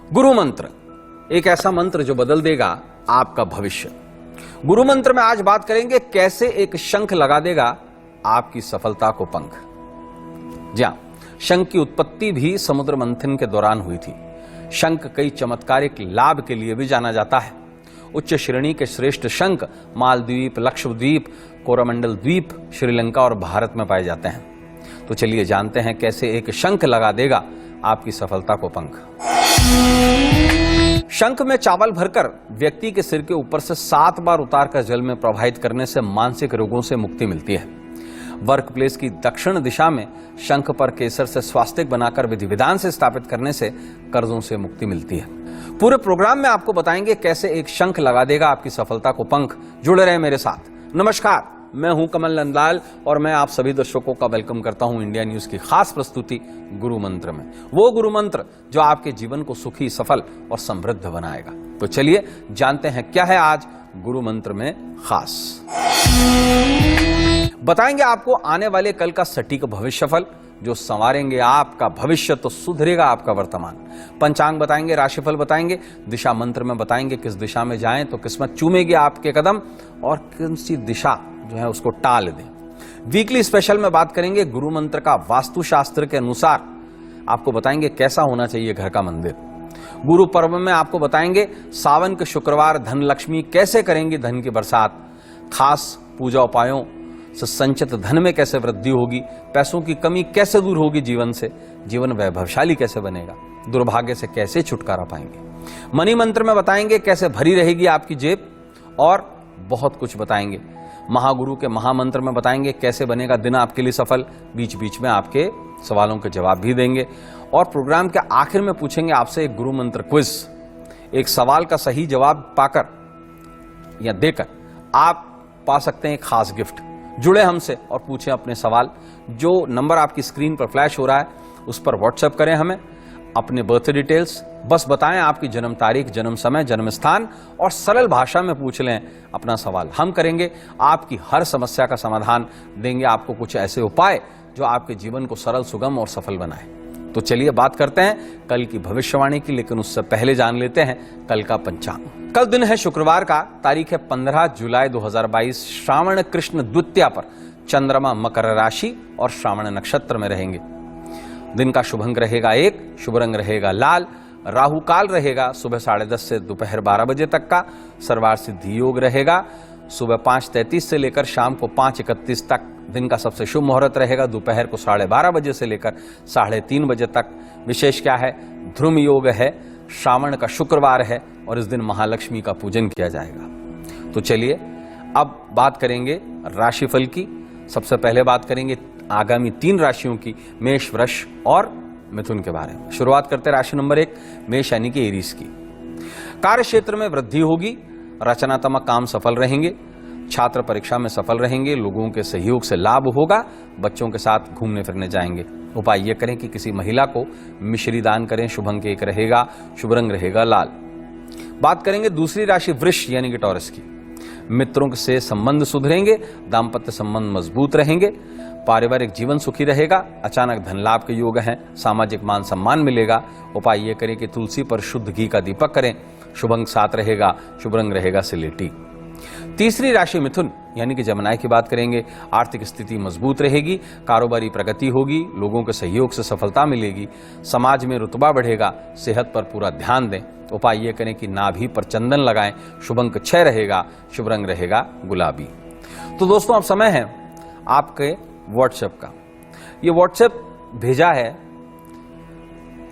गुरु मंत्र, एक ऐसा मंत्र जो बदल देगा आपका भविष्य। गुरु मंत्र में आज बात करेंगे कैसे एक शंख लगा देगा आपकी सफलता को पंख। जी हां, शंख की उत्पत्ति भी समुद्र मंथन के दौरान हुई थी। शंख कई चमत्कारिक लाभ के लिए भी जाना जाता है। उच्च श्रेणी के श्रेष्ठ शंख मालद्वीप, लक्षद्वीप, कोरोमंडल द्वीप, श्रीलंका और भारत में पाए जाते हैं। तो चलिए जानते हैं कैसे एक शंख लगा देगा आपकी सफलता को पंख। शंख में चावल भरकर व्यक्ति के सिर के ऊपर से 7 बार उतारकर जल में प्रवाहित करने से मानसिक रोगों से मुक्ति मिलती है। वर्क प्लेस की दक्षिण दिशा में शंख पर केसर से स्वास्तिक बनाकर विधि विधान से स्थापित करने से कर्जों से मुक्ति मिलती है। पूरे प्रोग्राम में आपको बताएंगे कैसे एक शंख लगा देगा आपकी सफलता को पंख। जुड़े रहे मेरे साथ। नमस्कार, मैं हूं कमल नंदलाल और मैं आप सभी दर्शकों का वेलकम करता हूं इंडिया न्यूज की खास प्रस्तुति गुरु मंत्र में। वो गुरु मंत्र जो आपके जीवन को सुखी, सफल और समृद्ध बनाएगा। तो चलिए जानते हैं क्या है आज गुरु मंत्र में खास। बताएंगे आपको आने वाले कल का सटीक भविष्यफल जो संवारेंगे आपका भविष्य तो सुधरेगा आपका वर्तमान। पंचांग बताएंगे, राशिफल बताएंगे, दिशा मंत्र में बताएंगे किस दिशा में जाएं तो किस्मत चूमेगी आपके कदम और कौन सी दिशा जो है उसको टाल दें। वीकली स्पेशल में बात करेंगे गुरु मंत्र का वास्तुशास्त्र के अनुसार आपको बताएंगे कैसा होना चाहिए घर का मंदिर। गुरु पर्व में आपको बताएंगे सावन के शुक्रवार धन लक्ष्मी कैसे करेंगी धन की बरसात। खास पूजा उपायों से संचित धन में कैसे वृद्धि होगी, पैसों की कमी कैसे दूर होगी जीवन से, जीवन वैभवशाली कैसे बनेगा, दुर्भाग्य से कैसे छुटकारा पाएंगे। मनी मंत्र में बताएंगे कैसे भरी रहेगी आपकी जेब और बहुत कुछ बताएंगे। महागुरु के महामंत्र में बताएंगे कैसे बनेगा दिन आपके लिए सफल। बीच बीच में आपके सवालों के जवाब भी देंगे और प्रोग्राम के आखिर में पूछेंगे आपसे एक गुरु मंत्र क्विज। एक सवाल का सही जवाब पाकर या देकर आप पा सकते हैं एक खास गिफ्ट। जुड़े हमसे और पूछें अपने सवाल। जो नंबर आपकी स्क्रीन पर फ्लैश हो रहा है उस पर व्हाट्सएप करें हमें अपने बर्थ डिटेल्स। बस बताएं आपकी जन्म तारीख, जन्म समय, जन्म स्थान और सरल भाषा में पूछ लें अपना सवाल। हम करेंगे आपकी हर समस्या का समाधान, देंगे आपको कुछ ऐसे उपाय जो आपके जीवन को सरल, सुगम और सफल बनाए। तो चलिए बात करते हैं कल की भविष्यवाणी की, लेकिन उससे पहले जान लेते हैं कल का पंचांग। कल दिन है शुक्रवार का, तारीख है 15 जुलाई 2022। श्रावण कृष्ण द्वितीया पर चंद्रमा मकर राशि और श्रावण नक्षत्र में रहेंगे। दिन का शुभ अंक रहेगा 1, शुभ रंग रहेगा लाल, राहु काल रहेगा सुबह 10:30 से दोपहर 12 बजे तक का, सर्वार्थ सिद्धि योग रहेगा सुबह 5:33 से लेकर शाम को 5:31 तक। दिन का सबसे शुभ मुहूर्त रहेगा दोपहर को 12:30 बजे से लेकर 3:30 बजे तक। विशेष क्या है, ध्रुव योग है, श्रावण का शुक्रवार है और इस दिन महालक्ष्मी का पूजन किया जाएगा। तो चलिए अब बात करेंगे राशिफल की। सबसे पहले बात करेंगे आगामी 3 राशियों की, मेष, वृष और मिथुन के बारे में। शुरुआत करते हैं राशि नंबर 1 मेष यानी कि एरीज की। कार्य क्षेत्र में वृद्धि होगी, रचनात्मक काम सफल रहेंगे, छात्र परीक्षा में सफल रहेंगे, लोगों के सहयोग से लाभ होगा, बच्चों के साथ घूमने फिरने जाएंगे। उपाय ये करें कि किसी महिला को मिश्री दान करें, शुभ अंक 1 रहेगा, शुभ रंग रहेगा लाल। बात करेंगे दूसरी राशि वृष यानी कि टॉरस की। मित्रों से संबंध सुधरेंगे, दाम्पत्य संबंध मजबूत रहेंगे, पारिवारिक जीवन सुखी रहेगा, अचानक धन लाभ के योग हैं, सामाजिक मान सम्मान मिलेगा। उपाय ये करें कि तुलसी पर शुद्ध घी का दीपक करें, शुभ अंक 7 रहेगा, शुभ रंग रहेगा सिलेटी। तीसरी राशि मिथुन यानी कि जमनाई की बात करेंगे। आर्थिक स्थिति मजबूत रहेगी, कारोबारी प्रगति होगी, लोगों के सहयोग से सफलता मिलेगी, समाज में रुतबा बढ़ेगा, सेहत पर पूरा ध्यान दें। उपाय ये करें कि नाभि पर चंदन लगाएं, शुभ अंक 6 रहेगा, शुभ रंग रहेगा गुलाबी। तो दोस्तों अब समय है आपके व्हाट्सएप का। ये व्हाट्सएप भेजा है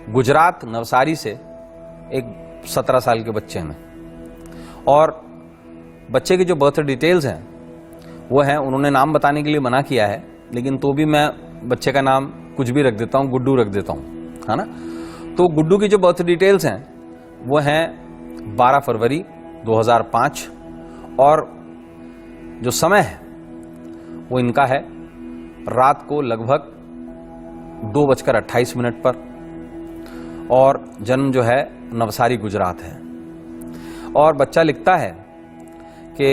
गुजरात नवसारी से एक 17 साल के बच्चे ने, और बच्चे की जो बर्थ डिटेल्स हैं वो हैं, उन्होंने नाम बताने के लिए मना किया है, लेकिन तो भी मैं बच्चे का नाम कुछ भी रख देता हूँ, गुड्डू रख देता हूँ, है ना। तो गुड्डू की जो बर्थ डिटेल्स हैं वो हैं 12 फरवरी 2005 और जो समय है वो इनका है रात को लगभग 2:28 पर और जन्म जो है नवसारी गुजरात है। और बच्चा लिखता है कि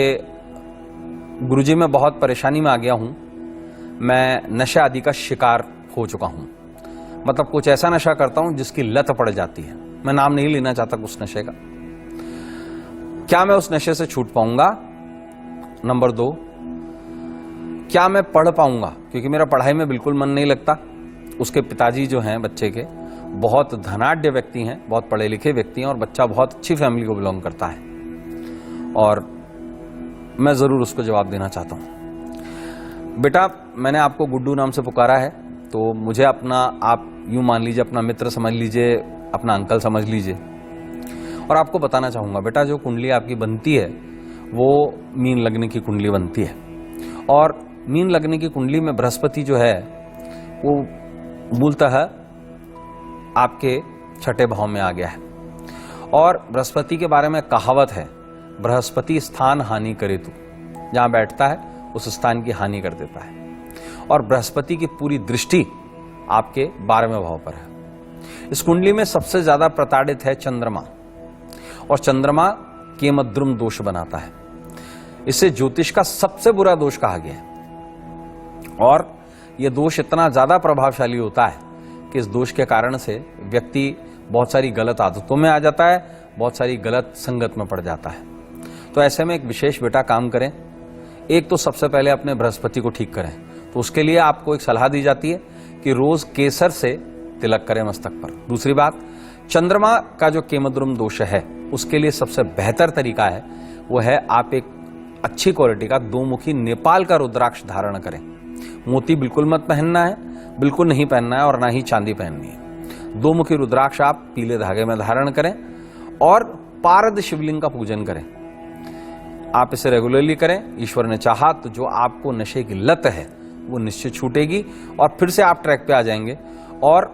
गुरुजी मैं बहुत परेशानी में आ गया हूं, मैं नशे आदि का शिकार हो चुका हूं। मतलब कुछ ऐसा नशा करता हूं जिसकी लत पड़ जाती है। मैं नाम नहीं लेना चाहता उस नशे का। क्या मैं उस नशे से छूट पाऊंगा? नंबर 2, क्या मैं पढ़ पाऊंगा? क्योंकि मेरा पढ़ाई में बिल्कुल मन नहीं लगता। उसके पिताजी जो हैं बच्चे के बहुत धनाढ्य व्यक्ति हैं, बहुत पढ़े लिखे व्यक्ति हैं और बच्चा बहुत अच्छी फैमिली को बिलोंग करता है और मैं जरूर उसको जवाब देना चाहता हूं। बेटा, मैंने आपको गुड्डू नाम से पुकारा है तो मुझे अपना, आप यूं मान लीजिए, अपना मित्र समझ लीजिए, अपना अंकल समझ लीजिए। और आपको बताना चाहूंगा बेटा, जो कुंडली आपकी बनती है वो मीन लग्न की कुंडली बनती है और मीन लग्न की कुंडली में बृहस्पति जो है वो मूलतः आपके छठे भाव में आ गया है। और बृहस्पति के बारे में कहावत है, बृहस्पति स्थान हानि करे तू, जहां बैठता है उस स्थान की हानि कर देता है। और बृहस्पति की पूरी दृष्टि आपके 12वें भाव पर है। इस कुंडली में सबसे ज्यादा प्रताड़ित है चंद्रमा और चंद्रमा केमद्रुम दोष बनाता है। इसे ज्योतिष का सबसे बुरा दोष कहा गया है और यह दोष इतना ज्यादा प्रभावशाली होता है कि इस दोष के कारण से व्यक्ति बहुत सारी गलत आदतों में आ जाता है, बहुत सारी गलत संगत में पड़ जाता है। तो ऐसे में एक विशेष बेटा काम करें। एक तो सबसे पहले अपने बृहस्पति को ठीक करें, तो उसके लिए आपको एक सलाह दी जाती है कि रोज केसर से तिलक करें मस्तक पर। दूसरी बात, चंद्रमा का जो केमद्रुम दोष है उसके लिए सबसे बेहतर तरीका है वो है आप एक अच्छी क्वालिटी का 2 मुखी नेपाल का रुद्राक्ष धारण करें। मोती बिल्कुल मत पहनना है, बिल्कुल नहीं पहनना है और ना ही चांदी पहननी है। 2 मुखी रुद्राक्ष आप पीले धागे में धारण करें और पारद शिवलिंग का पूजन करें। आप इसे रेगुलरली करें। ईश्वर ने चाहा तो जो आपको नशे की लत है वो निश्चित छूटेगी और फिर से आप ट्रैक पे आ जाएंगे। और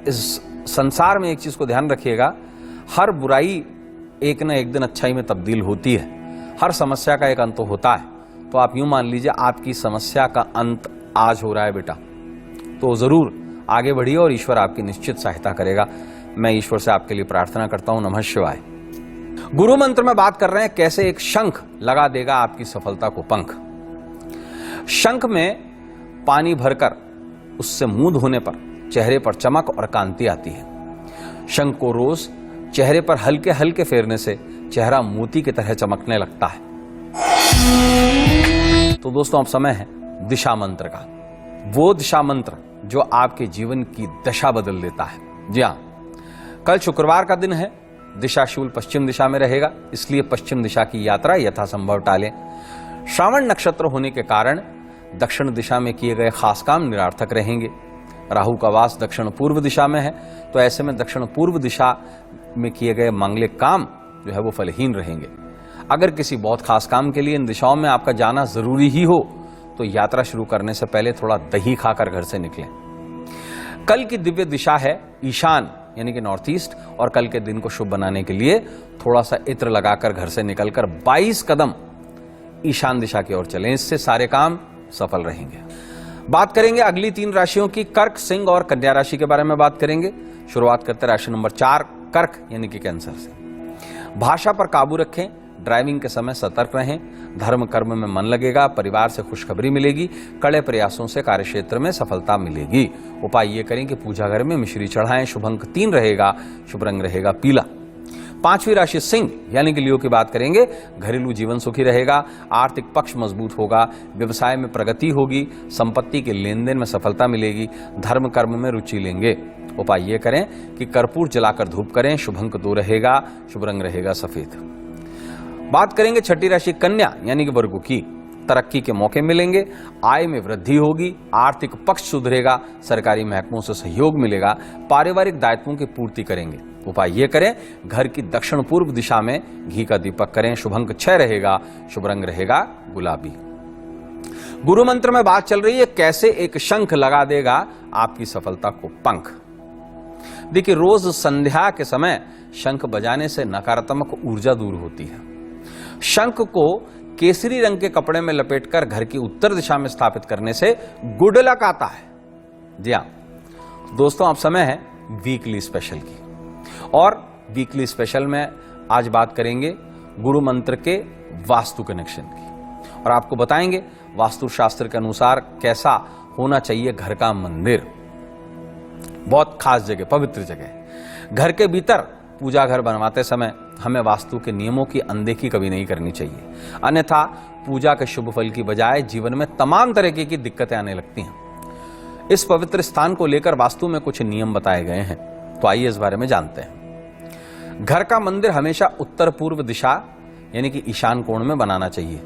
इस संसार में एक चीज को ध्यान रखिएगा, हर बुराई एक न एक दिन अच्छाई में तब्दील होती है। हर समस्या का एक अंत होता है। तो आप यूं मान लीजिए आपकी समस्या का अंत आज हो रहा है बेटा, तो जरूर आगे बढ़िए और ईश्वर आपकी निश्चित सहायता करेगा। मैं ईश्वर से आपके लिए प्रार्थना करता हूं। नमः शिवाय। गुरु मंत्र में बात कर रहे हैं कैसे एक शंख लगा देगा आपकी सफलता को पंख। शंख में पानी भरकर उससे मुंह धोने पर चेहरे पर चमक और कांति आती है। शंख को रोज चेहरे पर हल्के हल्के फेरने से चेहरा मोती की तरह चमकने लगता है। तो दोस्तों, अब समय है दिशा मंत्र का, वो दिशा मंत्र जो आपके जीवन की दशा बदल देता है। जी हाँ, कल शुक्रवार का दिन है, दिशा शूल पश्चिम दिशा में रहेगा, इसलिए पश्चिम दिशा की यात्रा यथासंभव टालें। श्रावण नक्षत्र होने के कारण दक्षिण दिशा में किए गए खास काम निरर्थक रहेंगे। राहु का वास दक्षिण पूर्व दिशा में है, तो ऐसे में दक्षिण पूर्व दिशा में किए गए मांगलिक काम जो है वो फलहीन रहेंगे। अगर किसी बहुत खास काम के लिए इन दिशाओं में आपका जाना जरूरी ही हो तो यात्रा शुरू करने से पहले थोड़ा दही खाकर घर से निकलें। कल की दिव्य दिशा है ईशान यानी कि नॉर्थ ईस्ट, और कल के दिन को शुभ बनाने के लिए थोड़ा सा इत्र लगाकर घर से निकलकर 22 कदम ईशान दिशा की ओर चलें, इससे सारे काम सफल रहेंगे। बात करेंगे अगली 3 राशियों की, कर्क, सिंह और कन्या राशि के बारे में बात करेंगे। शुरुआत करते हैं राशि नंबर 4 कर्क यानी कि कैंसर से। भाषा पर काबू रखें, ड्राइविंग के समय सतर्क रहें, धर्म कर्म में मन लगेगा, परिवार से खुशखबरी मिलेगी, कड़े प्रयासों से कार्यक्षेत्र में सफलता मिलेगी। उपाय ये करें कि पूजा घर में मिश्री चढ़ाएं। शुभ अंक 3 रहेगा, शुभ रंग रहेगा पीला। 5वीं राशि सिंह यानी कि लियो की बात करेंगे। घरेलू जीवन सुखी रहेगा, आर्थिक पक्ष मजबूत होगा, व्यवसाय में प्रगति होगी, संपत्ति के लेन देन में सफलता मिलेगी, धर्म कर्म में रुचि लेंगे। उपाय ये करें कि कर्पूर जलाकर धूप करें। शुभ अंक 2 रहेगा, शुभ रंग रहेगा सफेद। बात करेंगे 6ठी राशि कन्या यानी कि वर्गों की। तरक्की के मौके मिलेंगे, आय में वृद्धि होगी, आर्थिक पक्ष सुधरेगा, सरकारी महकमों से सहयोग मिलेगा, पारिवारिक दायित्वों की पूर्ति करेंगे। उपाय ये करें, घर की दक्षिण पूर्व दिशा में घी का दीपक करें। शुभ अंक 6 रहेगा, शुभ रंग रहेगा गुलाबी। गुरु मंत्र में बात चल रही है कैसे एक शंख लगा देगा आपकी सफलता को पंख। देखिए, रोज संध्या के समय शंख बजाने से नकारात्मक ऊर्जा दूर होती है। शंख को केसरी रंग के कपड़े में लपेटकर घर की उत्तर दिशा में स्थापित करने से गुड लक आता है। जी हाँ दोस्तों, अब समय है वीकली स्पेशल की, और वीकली स्पेशल में आज बात करेंगे गुरु मंत्र के वास्तु कनेक्शन की, और आपको बताएंगे वास्तु शास्त्र के अनुसार कैसा होना चाहिए घर का मंदिर। बहुत खास जगह, पवित्र जगह। घर के भीतर पूजा घर बनवाते समय हमें वास्तु के नियमों की अनदेखी कभी नहीं करनी चाहिए, अन्यथा पूजा के शुभ फल की बजाय जीवन में तमाम तरीके की दिक्कतें आने लगती हैं। इस पवित्र स्थान को लेकर वास्तु में कुछ नियम बताए गए हैं, तो आइए इस बारे में जानते हैं। घर का मंदिर हमेशा उत्तर पूर्व दिशा यानी कि ईशान कोण में बनाना चाहिए,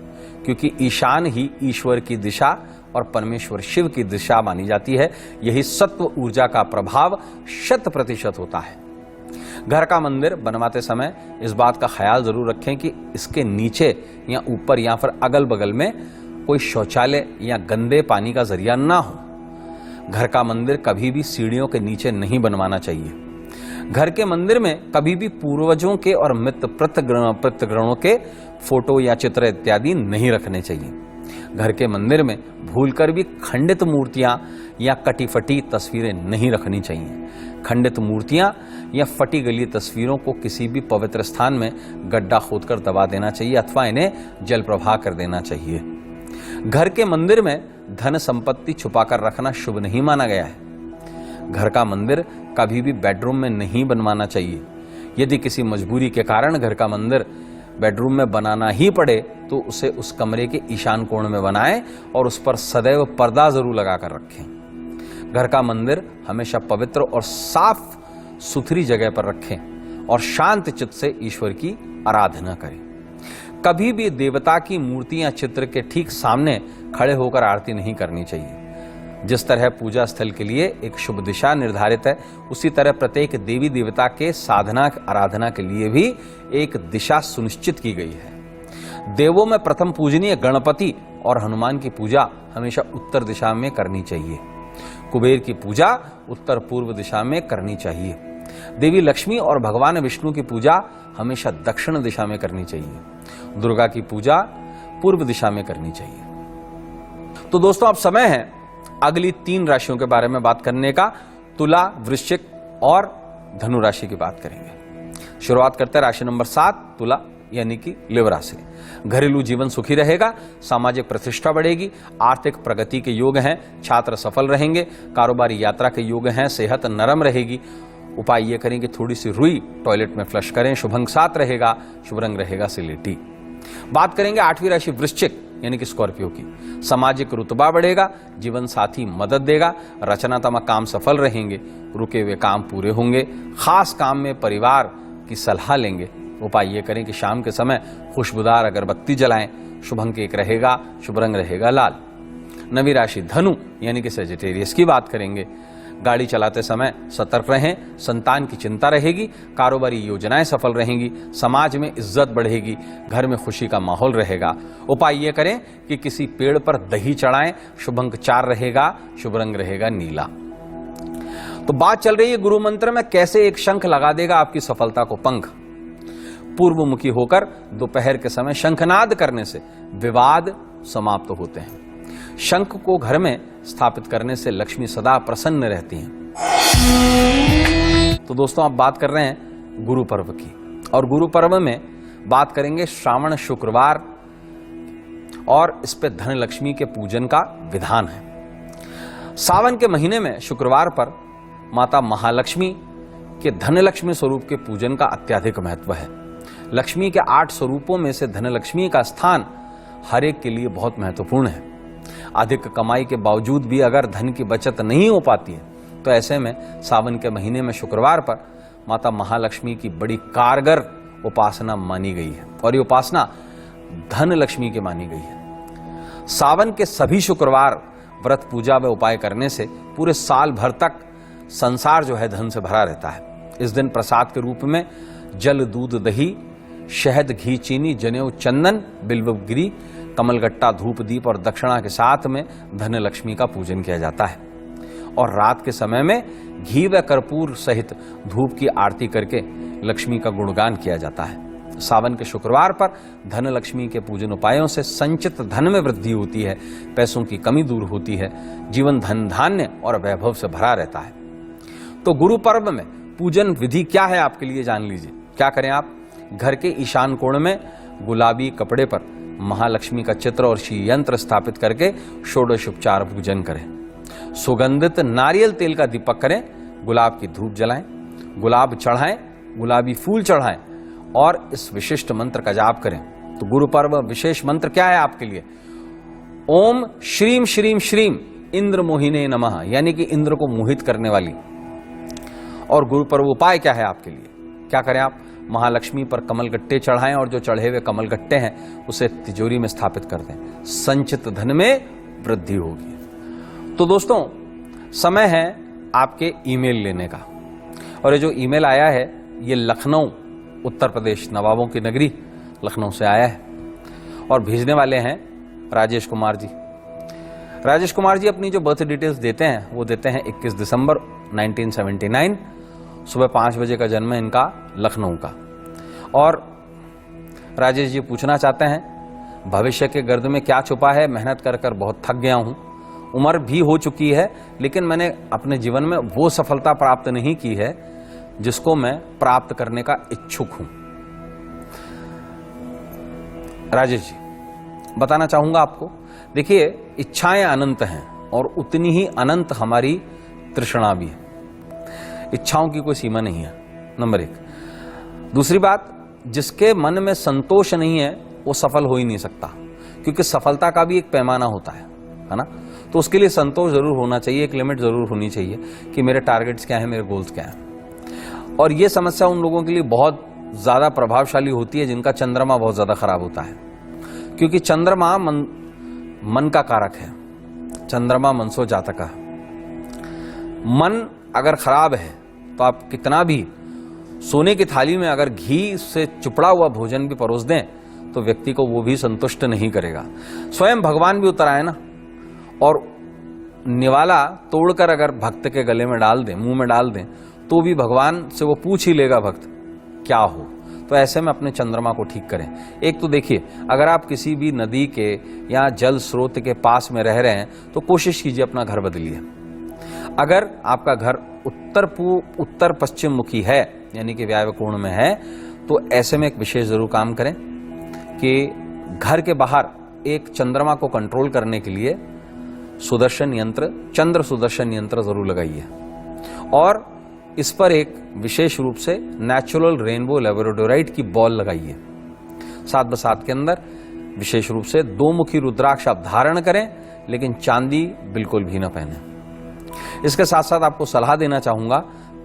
क्योंकि ईशान ही ईश्वर की दिशा और परमेश्वर शिव की दिशा मानी जाती है। यही सत्व ऊर्जा का प्रभाव 100% होता है। घर का मंदिर बनवाते समय इस बात का ख्याल जरूर रखें कि इसके नीचे या ऊपर या फिर अगल बगल में कोई शौचालय या गंदे पानी का जरिया ना हो। घर का मंदिर कभी भी सीढ़ियों के नीचे नहीं बनवाना चाहिए। घर के मंदिर में कभी भी पूर्वजों के और मित्र पितृगणों के फोटो या चित्र इत्यादि नहीं रखने चाहिए। घर के मंदिर में भूलकर भी खंडित मूर्तियां या कटी फटी तस्वीरें नहीं रखनी चाहिए। खंडित मूर्तियां या फटी गली तस्वीरों को किसी भी पवित्र स्थान में गड्ढा खोदकर दबा देना चाहिए अथवा इन्हें जल प्रवाह कर देना चाहिए। घर के मंदिर में धन संपत्ति छुपाकर रखना शुभ नहीं माना गया है। घर का मंदिर कभी भी बेडरूम में नहीं बनवाना चाहिए। यदि किसी मजबूरी के कारण घर का मंदिर बेडरूम में बनाना ही पड़े तो उसे उस कमरे के ईशान कोण में बनाएं और उस पर सदैव पर्दा जरूर लगाकर रखें। घर का मंदिर हमेशा पवित्र और साफ सुथरी जगह पर रखें और शांत चित्त से ईश्वर की आराधना करें। कभी भी देवता की मूर्ति या चित्र के ठीक सामने खड़े होकर आरती नहीं करनी चाहिए। जिस तरह पूजा स्थल के लिए एक शुभ दिशा निर्धारित है, उसी तरह प्रत्येक देवी देवता के साधना आराधना के लिए भी एक दिशा सुनिश्चित की गई है। देवों में प्रथम पूजनीय गणपति और हनुमान की पूजा हमेशा उत्तर दिशा में करनी चाहिए। कुबेर की पूजा उत्तर पूर्व दिशा में करनी चाहिए। देवी लक्ष्मी और भगवान विष्णु की पूजा हमेशा दक्षिण दिशा में करनी चाहिए। दुर्गा की पूजा पूर्व दिशा में करनी चाहिए। तो दोस्तों, अब समय है अगली 3 राशियों के बारे में बात करने का। तुला, वृश्चिक और धनु राशि की बात करेंगे। शुरुआत करते हैं राशि नंबर 7 तुला यानी कि लिव राशि। घरेलू जीवन सुखी रहेगा, सामाजिक प्रतिष्ठा बढ़ेगी, आर्थिक प्रगति के योग हैं, छात्र सफल रहेंगे, कारोबारी यात्रा के योग हैं, सेहत नरम रहेगी। उपाय ये करें कि थोड़ी सी रुई टॉयलेट में फ्लश करें। शुभ अंक 7 रहेगा, शुभ रंग रहेगा सिलेटी। बात करेंगे 8वीं राशि वृश्चिक यानी कि स्कॉर्पियो की। सामाजिक रुतबा बढ़ेगा, जीवन साथी मदद देगा, रचनात्मक काम सफल रहेंगे, रुके हुए काम पूरे होंगे, खास काम में परिवार की सलाह लेंगे। उपाय ये करें कि शाम के समय खुशबूदार अगरबत्ती जलाएं। शुभ अंक 1 रहेगा, शुभ रंग रहेगा लाल। 9वीं राशि धनु यानी कि सेजिटेरियस की बात करेंगे। गाड़ी चलाते समय सतर्क रहें, संतान की चिंता रहेगी, कारोबारी योजनाएं सफल रहेंगी, समाज में इज्जत बढ़ेगी, घर में खुशी का माहौल रहेगा। उपाय ये करें कि किसी पेड़ पर दही चढ़ाएं। शुभ अंक 4 रहेगा, शुभ रंग रहेगा नीला। तो बात चल रही है गुरु मंत्र में कैसे एक शंख लगा देगा आपकी सफलता को पंख। पूर्वमुखी होकर दोपहर के समय शंखनाद करने से विवाद समाप्त होते हैं। शंख को घर में स्थापित करने से लक्ष्मी सदा प्रसन्न रहती हैं। तो दोस्तों, आप बात कर रहे हैं गुरु पर्व की, और गुरु पर्व में बात करेंगे श्रावण शुक्रवार, और इस पे धन लक्ष्मी के पूजन का विधान है। सावन के महीने में शुक्रवार पर माता महालक्ष्मी के धनलक्ष्मी स्वरूप के पूजन का अत्यधिक महत्व है। लक्ष्मी के 8 स्वरूपों में से धनलक्ष्मी का स्थान हर एक के लिए बहुत महत्वपूर्ण है। अधिक कमाई के बावजूद भी अगर धन की बचत नहीं हो पाती है तो ऐसे में सावन के महीने में शुक्रवार पर माता महालक्ष्मी की बड़ी कारगर उपासना मानी गई है, और ये उपासना धन लक्ष्मी की मानी गई है। सावन के सभी शुक्रवार व्रत पूजा व उपाय करने से पूरे साल भर तक संसार जो है धन से भरा रहता है। इस दिन प्रसाद के रूप में जल, दूध, दही, शहद, घी, चीनी, जनेऊ, चंदन, बिल्वगिरी, कमलगट्टा, धूप, दीप और दक्षिणा के साथ में धन लक्ष्मी का पूजन किया जाता है। और रात के समय में घी व कर्पूर सहित धूप की आरती करके लक्ष्मी का गुणगान किया जाता है। सावन के शुक्रवार पर धन लक्ष्मी के पूजन उपायों से संचित धन में वृद्धि होती है, पैसों की कमी दूर होती है, जीवन धन धान्य और वैभव से भरा रहता है। तो गुरु पर्व में पूजन विधि क्या है आपके लिए जान लीजिए। क्या करें आप? घर के ईशान कोण में गुलाबी कपड़े पर महालक्ष्मी का चित्र और श्री यंत्र स्थापित करके षोडशोपचार पूजन करें। सुगंधित नारियल तेल का दीपक करें, गुलाब की धूप जलाएं, गुलाब चढ़ाएं, गुलाबी फूल चढ़ाएं और इस विशिष्ट मंत्र का जाप करें। तो गुरु पर्व विशेष मंत्र क्या है आपके लिए? ओम श्रीम श्रीम श्रीम इंद्र मोहिने नमः, यानी कि इंद्र को मोहित करने वाली। और गुरु पर्व उपाय क्या है आपके लिए? क्या करें आप? महालक्ष्मी पर कमलगट्टे चढ़ाएं और जो चढ़े हुए कमलगट्टे हैं उसे तिजोरी में स्थापित कर दें। संचित धन में वृद्धि होगी। तो दोस्तों, समय है आपके ईमेल लेने का। और ये जो ईमेल आया है ये लखनऊ उत्तर प्रदेश, नवाबों की नगरी लखनऊ से आया है और भेजने वाले हैं राजेश कुमार जी। राजेश कुमार जी अपनी जो बर्थ डिटेल्स देते हैं वो देते हैं 21 दिसंबर 1979, सुबह 5 बजे का जन्म है इनका लखनऊ का। और राजेश जी पूछना चाहते हैं भविष्य के गर्द में क्या छुपा है? मेहनत कर कर बहुत थक गया हूं, उम्र भी हो चुकी है, लेकिन मैंने अपने जीवन में वो सफलता प्राप्त नहीं की है जिसको मैं प्राप्त करने का इच्छुक हूं। राजेश जी, बताना चाहूंगा आपको, देखिए इच्छाएं अनंत हैं और उतनी ही अनंत हमारी तृष्णा भी है। इच्छाओं की कोई सीमा नहीं है, नंबर 1। दूसरी बात, जिसके मन में संतोष नहीं है वो सफल हो ही नहीं सकता, क्योंकि सफलता का भी एक पैमाना होता है ना। तो उसके लिए संतोष जरूर होना चाहिए, एक लिमिट जरूर होनी चाहिए कि मेरे टारगेट्स क्या हैं, मेरे गोल्स क्या हैं। और ये समस्या उन लोगों के लिए बहुत ज्यादा प्रभावशाली होती है जिनका चंद्रमा बहुत ज्यादा खराब होता है, क्योंकि चंद्रमा मन का कारक है। चंद्रमा मनसो जातका। मन अगर खराब है तो आप कितना भी सोने की थाली में अगर घी से चुपड़ा हुआ भोजन भी परोस दें तो व्यक्ति को वो भी संतुष्ट नहीं करेगा। स्वयं भगवान भी उतर आए ना, और निवाला तोड़कर अगर भक्त के गले में डाल दें, मुंह में डाल दें, तो भी भगवान से वो पूछ ही लेगा भक्त क्या हो। तो ऐसे में अपने चंद्रमा को ठीक करें। एक तो देखिए, अगर आप किसी भी नदी के या जल स्रोत के पास में रह रहे हैं तो कोशिश कीजिए अपना घर बदलिए। अगर आपका घर उत्तर पश्चिम मुखी है, यानी कि वायव्य कोण में है, तो ऐसे में एक विशेष जरूर काम करें कि घर के बाहर एक चंद्रमा को कंट्रोल करने के लिए सुदर्शन यंत्र, चंद्र सुदर्शन यंत्र जरूर लगाइए। और इस पर एक विशेष रूप से नेचुरल रेनबो लेबोरेटोराइट की बॉल लगाइए। 7/7 के अंदर विशेष रूप से 2 मुखी रुद्राक्ष आप धारण करें, लेकिन चांदी बिल्कुल भी न पहने। इसके साथ साथ आपको सलाह देना चाहूंगा,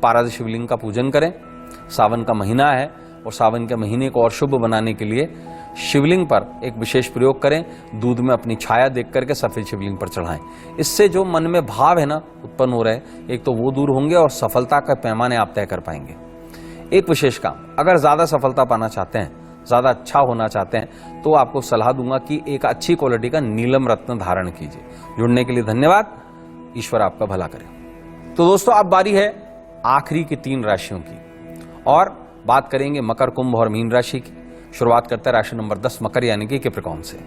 पारादि शिवलिंग का पूजन करें। सावन का महीना है और सावन के महीने को और शुभ बनाने के लिए शिवलिंग पर एक विशेष प्रयोग करें। दूध में अपनी छाया देख करके सफेद शिवलिंग पर चढ़ाएं। इससे जो मन में भाव है ना उत्पन्न हो रहे हैं, एक तो वो दूर होंगे और सफलता का पैमाने आप तय कर पाएंगे। एक विशेष काम, अगर ज्यादा सफलता पाना चाहते हैं, ज्यादा अच्छा होना चाहते हैं, तो आपको सलाह दूंगा कि एक अच्छी क्वालिटी का नीलम रत्न धारण कीजिए। जुड़ने के लिए धन्यवाद। ईश्वर आपका भला करे। तो दोस्तों, अब बारी है आखिरी की 3 राशियों की, और बात करेंगे मकर, कुंभ और मीन राशि की। शुरुआत करते हैं राशि नंबर 10 मकर, यानी कि कैप्रिकॉर्न से।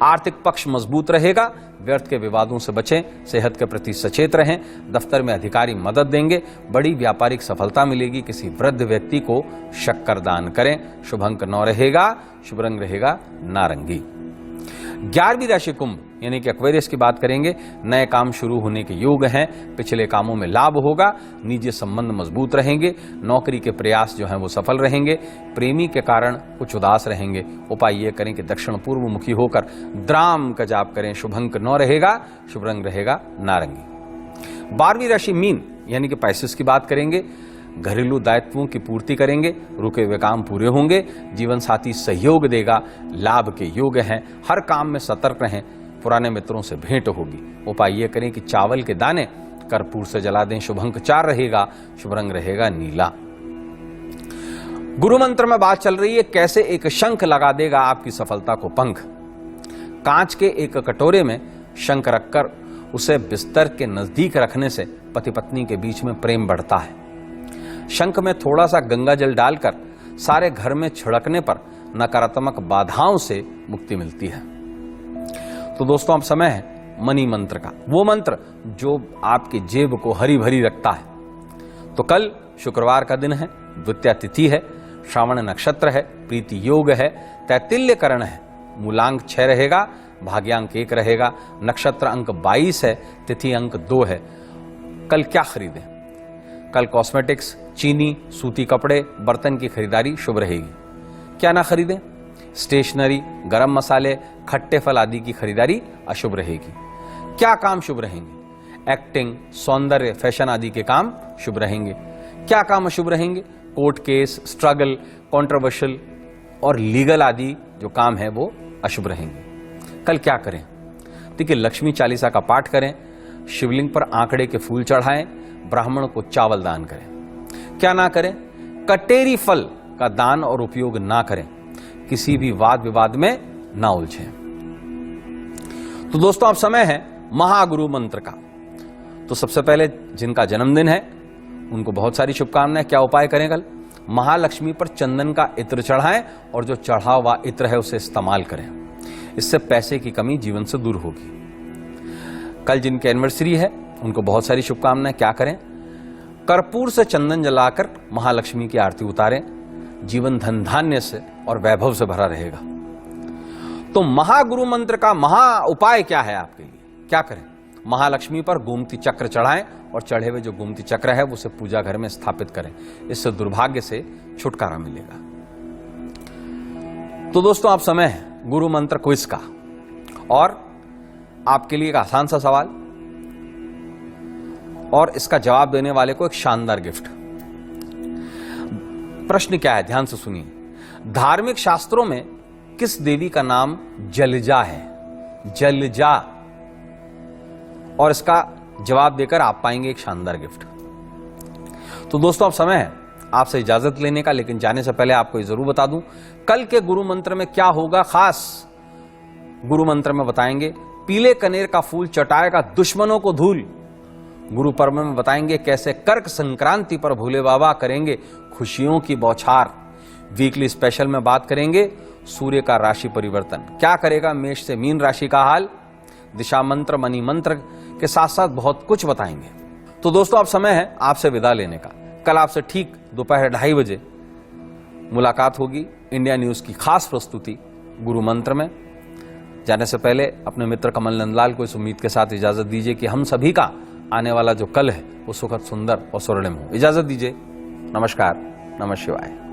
आर्थिक पक्ष मजबूत रहेगा, व्यर्थ के विवादों से बचें, सेहत के प्रति सचेत रहें, दफ्तर में अधिकारी मदद देंगे, बड़ी व्यापारिक सफलता मिलेगी। किसी वृद्ध व्यक्ति को शक्कर दान करें। शुभ अंक 9 रहेगा, शुभ रंग रहेगा नारंगी। 11वीं राशि कुंभ, यानी कि एक्वेरियस की बात करेंगे। नए काम शुरू होने के योग हैं, पिछले कामों में लाभ होगा, निजी संबंध मजबूत रहेंगे, नौकरी के प्रयास जो हैं वो सफल रहेंगे, प्रेमी के कारण कुछ उदास रहेंगे। उपाय ये करें कि दक्षिण पूर्व मुखी होकर द्राम का जाप करें। शुभ अंक 9 रहेगा, शुभ रंग रहेगा नारंगी। 12वीं राशि मीन, यानी कि पाइसेस की बात करेंगे। घरेलू दायित्वों की पूर्ति करेंगे, रुके हुए काम पूरे होंगे, जीवन साथी सहयोग देगा, लाभ के योग हैं, हर काम में सतर्क रहें, पुराने मित्रों से भेंट होगी। उपाय ये करें कि चावल के दाने कर्पूर से जला दें। शुभ अंक 4 रहेगा, शुभ रंग रहेगा नीला। गुरु मंत्र में बात चल रही है कैसे एक शंख लगा देगा आपकी सफलता को पंख। कांच के एक कटोरे में शंख रखकर उसे बिस्तर के नजदीक रखने से पति पत्नी के बीच में प्रेम बढ़ता है। शंख में थोड़ा सा गंगा जल डालकर सारे घर में छिड़कने पर नकारात्मक बाधाओं से मुक्ति मिलती है। तो दोस्तों, अब समय है मनी मंत्र का, वो मंत्र जो आपकी जेब को हरी भरी रखता है। तो कल शुक्रवार का दिन है, द्वितीया तिथि है, श्रावण नक्षत्र है, प्रीति योग है, तैतिल्य करण है, मूलांक 6 रहेगा, भाग्यांक 1 रहेगा, नक्षत्र अंक 22 है, तिथि अंक 2 है। कल क्या खरीदें? कल कॉस्मेटिक्स, चीनी, सूती कपड़े, बर्तन की खरीदारी शुभ रहेगी। क्या ना खरीदें? स्टेशनरी, गरम मसाले, खट्टे फल आदि की खरीदारी अशुभ रहेगी। क्या काम शुभ रहेंगे? एक्टिंग, सौंदर्य, फैशन आदि के काम शुभ रहेंगे। क्या काम अशुभ रहेंगे? कोर्ट केस, स्ट्रगल, कंट्रोवर्शियल और लीगल आदि जो काम है वो अशुभ रहेंगे। कल क्या करें? देखिए, लक्ष्मी चालीसा का पाठ करें, शिवलिंग पर आंकड़े के फूल चढ़ाएं, ब्राह्मण को चावल दान करें। क्या ना करें? कटेरी फल का दान और उपयोग ना करें, किसी भी वाद विवाद में ना उलझें। तो दोस्तों, अब समय है महागुरु मंत्र का। तो सबसे पहले जिनका जन्मदिन है उनको बहुत सारी शुभकामनाएं। क्या उपाय करें? कल महालक्ष्मी पर चंदन का इत्र चढ़ाएं और जो चढ़ा हुआ इत्र है उसे इस्तेमाल करें। इससे पैसे की कमी जीवन से दूर होगी। कल जिनकी एनिवर्सरी है उनको बहुत सारी शुभकामनाएं। क्या करें? कर्पूर से चंदन जलाकर महालक्ष्मी की आरती उतारें। जीवन धन धान्य से और वैभव से भरा रहेगा। तो महागुरु मंत्र का महा उपाय क्या है आपके लिए? क्या करें? महालक्ष्मी पर गोमती चक्र चढ़ाएं और चढ़े हुए जो गोमती चक्र है उसे पूजा घर में स्थापित करें। इससे दुर्भाग्य से छुटकारा मिलेगा। तो दोस्तों, अब समय है गुरु मंत्र क्विज का और आपके लिए एक आसान सा सवाल और इसका जवाब देने वाले को एक शानदार गिफ्ट। प्रश्न क्या है? ध्यान से सुनिए। धार्मिक शास्त्रों में किस देवी का नाम जलजा है? जलजा। और इसका जवाब देकर आप पाएंगे एक शानदार गिफ्ट। तो दोस्तों, अब समय है आपसे इजाजत लेने का, लेकिन जाने से पहले आपको ये जरूर बता दूं कल के गुरु मंत्र में क्या होगा। खास गुरु मंत्र में बताएंगे पीले कनेर का फूल चटाएगा दुश्मनों को धूल। गुरु पर्व में बताएंगे कैसे कर्क संक्रांति पर भोले बाबा करेंगे खुशियों की बौछार। वीकली स्पेशल में बात करेंगे सूर्य का राशि परिवर्तन क्या करेगा मेष से मीन राशि का हाल। दिशा मंत्र, मनी मंत्र के साथ साथ बहुत कुछ बताएंगे। तो दोस्तों, अब समय है आपसे विदा लेने का। कल आपसे ठीक दोपहर 2:30 बजे मुलाकात होगी इंडिया न्यूज की खास प्रस्तुति गुरु मंत्र में। जाने से पहले अपने मित्र कमल नंदलाल को इस उम्मीद के साथ इजाजत दीजिए कि हम सभी का आने वाला जो कल है वो सुखद, सुंदर और स्वर्णिम हो। इजाजत दीजिए। नमस्कार। नमः शिवाय।